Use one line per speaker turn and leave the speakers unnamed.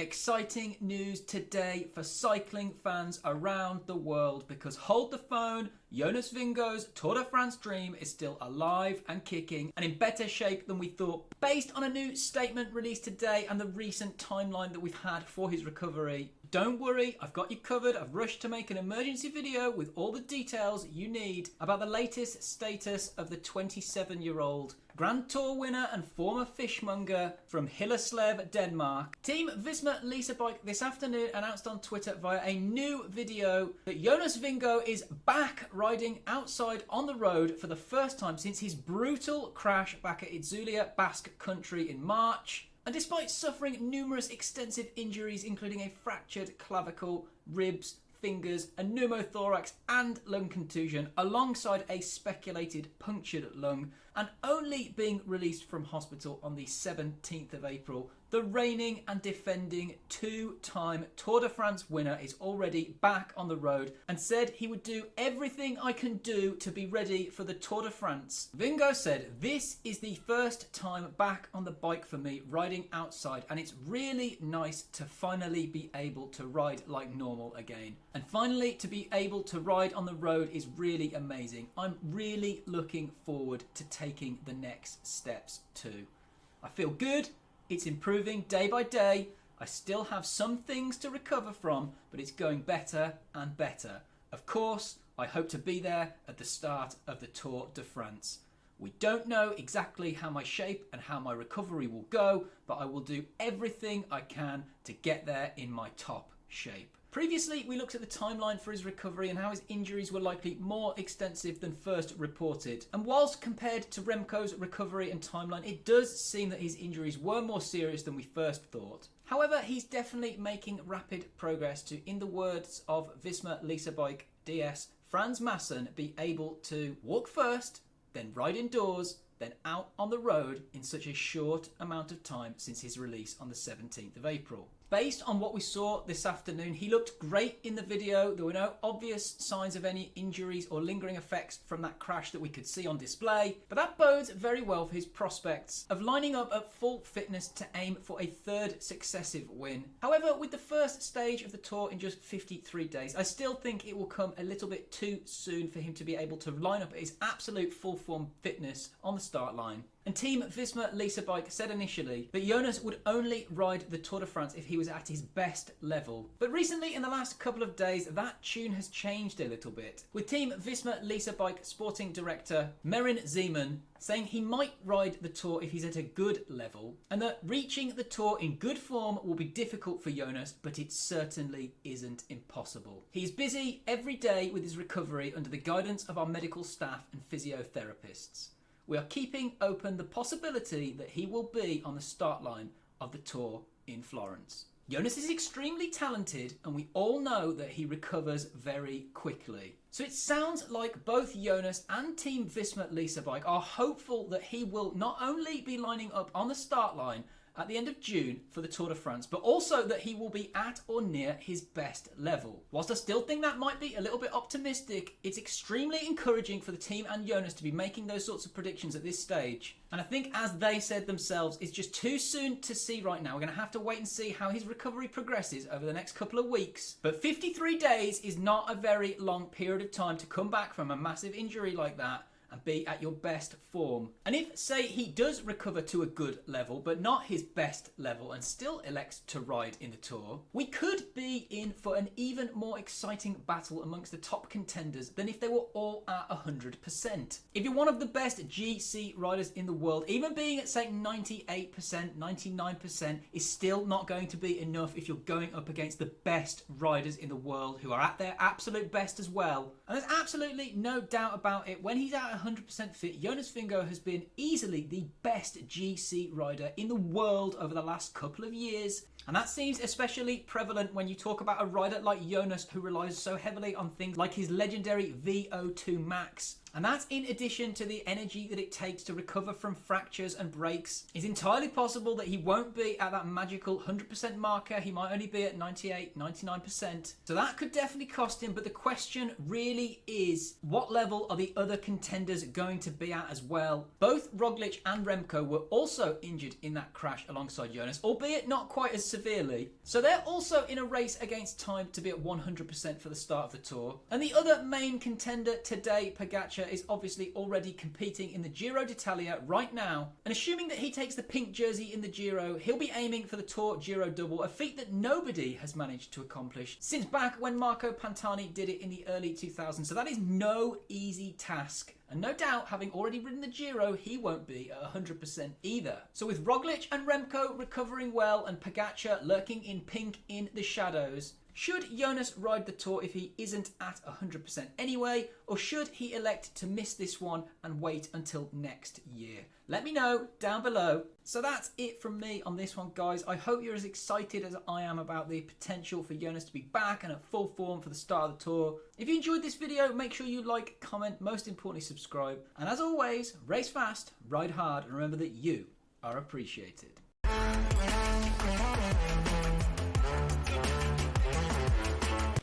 Exciting news today for cycling fans around the world, because hold the phone, Jonas Vingegaard's Tour de France dream is still alive and kicking and in better shape than we thought, based on a new statement released today and the recent timeline that we've had for his recovery. Don't worry, I've got you covered. I've rushed to make an emergency video with all the details you need about the latest status of the 27-year-old Grand Tour winner and former fishmonger from Hillerslev, Denmark. Team Visma Bike this afternoon announced on Twitter via a new video that Jonas Vingegaard is back riding outside on the road for the first time since his brutal crash back at Itzulia Basque Country in March. And despite suffering numerous extensive injuries, including a fractured clavicle, ribs, fingers, a pneumothorax and lung contusion, alongside a speculated punctured lung, and only being released from hospital on the 17th of April, the reigning and defending two-time Tour de France winner is already back on the road and said he would do everything I can do to be ready for the Tour de France. Vingegaard said, "This is the first time back on the bike for me, riding outside, and it's really nice to finally be able to ride like normal again. And finally to be able to ride on the road is really amazing. I'm really looking forward to taking the next steps too. I feel good. It's improving day by day. I still have some things to recover from, but it's going better and better. Of course, I hope to be there at the start of the Tour de France. We don't know exactly how my shape and how my recovery will go, but I will do everything I can to get there in my top shape." Previously, we looked at the timeline for his recovery and how his injuries were likely more extensive than first reported. And whilst compared to Remco's recovery and timeline, it does seem that his injuries were more serious than we first thought. However, he's definitely making rapid progress to, in the words of Visma Bike DS, Franz Masson, be able to walk first, then ride indoors, then out on the road in such a short amount of time since his release on the 17th of April. Based on what we saw this afternoon, he looked great in the video. There were no obvious signs of any injuries or lingering effects from that crash that we could see on display, but that bodes very well for his prospects of lining up at full fitness to aim for a third successive win. However, with the first stage of the tour in just 53 days, I still think it will come a little bit too soon for him to be able to line up at his absolute full form fitness on the start line. And Team Visma Bike said initially that Jonas would only ride the Tour de France if he was at his best level. But recently, in the last couple of days, that tune has changed a little bit, with Team Visma Bike sporting director Merin Zeman saying he might ride the Tour if he's at a good level, and that reaching the Tour in good form will be difficult for Jonas, but it certainly isn't impossible. He's busy every day with his recovery under the guidance of our medical staff and physiotherapists. We are keeping open the possibility that he will be on the start line of the Tour in Florence. Jonas is extremely talented, and we all know that he recovers very quickly. So it sounds like both Jonas and Team Visma Bike are hopeful that he will not only be lining up on the start line at the end of June for the Tour de France, but also that he will be at or near his best level. Whilst I still think that might be a little bit optimistic, it's extremely encouraging for the team and Jonas to be making those sorts of predictions at this stage. And I think, as they said themselves, it's just too soon to see right now. We're going to have to wait and see how his recovery progresses over the next couple of weeks. But 53 days is not a very long period of time to come back from a massive injury like that and be at your best form. And if, say, he does recover to a good level, but not his best level, and still elects to ride in the Tour, we could be in for an even more exciting battle amongst the top contenders than if they were all at 100%. If you're one of the best GC riders in the world, even being at, say, 98%, 99% is still not going to be enough if you're going up against the best riders in the world who are at their absolute best as well. And there's absolutely no doubt about it, when he's at 100% fit, Jonas Vingegaard has been easily the best GC rider in the world over the last couple of years. And that seems especially prevalent when you talk about a rider like Jonas, who relies so heavily on things like his legendary VO2 max. And that's in addition to the energy that it takes to recover from fractures and breaks. It's entirely possible that he won't be at that magical 100% marker. He might only be at 98, 99%. So that could definitely cost him. But the question really is, what level are the other contenders going to be at as well? Both Roglic and Remco were also injured in that crash alongside Jonas, albeit not quite as severely. So they're also in a race against time to be at 100% for the start of the Tour. And the other main contender today, Pogačar, is obviously already competing in the Giro d'Italia right now. And assuming that he takes the pink jersey in the Giro, he'll be aiming for the Tour Giro double, a feat that nobody has managed to accomplish since back when Marco Pantani did it in the early 2000s. So that is no easy task. And no doubt, having already ridden the Giro, he won't be at 100% either. So with Roglic and Remco recovering well and Pogačar lurking in pink in the shadows, should Jonas ride the Tour if he isn't at 100% anyway, or should he elect to miss this one and wait until next year? Let me know down below. So that's it from me on this one, guys. I hope you're as excited as I am about the potential for Jonas to be back and at full form for the start of the Tour. If you enjoyed this video, make sure you like, comment, most importantly subscribe. And as always, race fast, ride hard, and remember that you are appreciated.